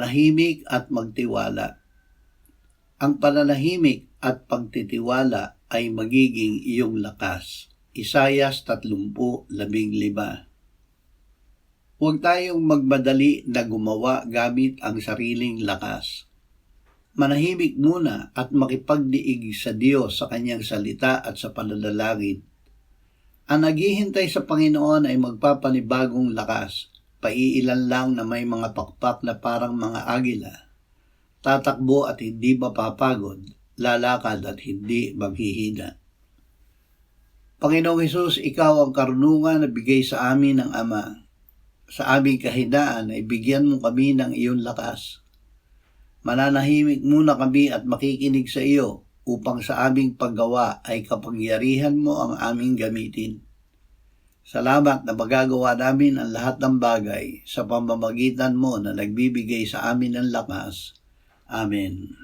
manahimik at magtiwala. Ang pananahimik at pagtitiwala ay magiging iyong lakas. Isayas 30:15. Huwag tayong magmadali na gumawa gamit ang sariling lakas. Manahimik muna at makipagdiig sa Diyos sa kanyang salita at sa pananalangin. Ang naghihintay sa Panginoon ay magpapanibagong lakas. Paiilan lang na may mga pakpak na parang mga agila. Tatakbo at hindi mapapagod, lalakad at hindi maghihina. Panginoong Hesus, Ikaw ang karunungan na bigay sa amin ng Ama. Sa aming kahinaan ay bigyan mo kami ng iyong lakas. Mananahimik muna kami at makikinig sa iyo upang sa aming paggawa ay kapangyarihan mo ang aming gamitin. Salamat na magagawa namin ang lahat ng bagay sa pamamagitan mo na nagbibigay sa amin ng lakas. Amen.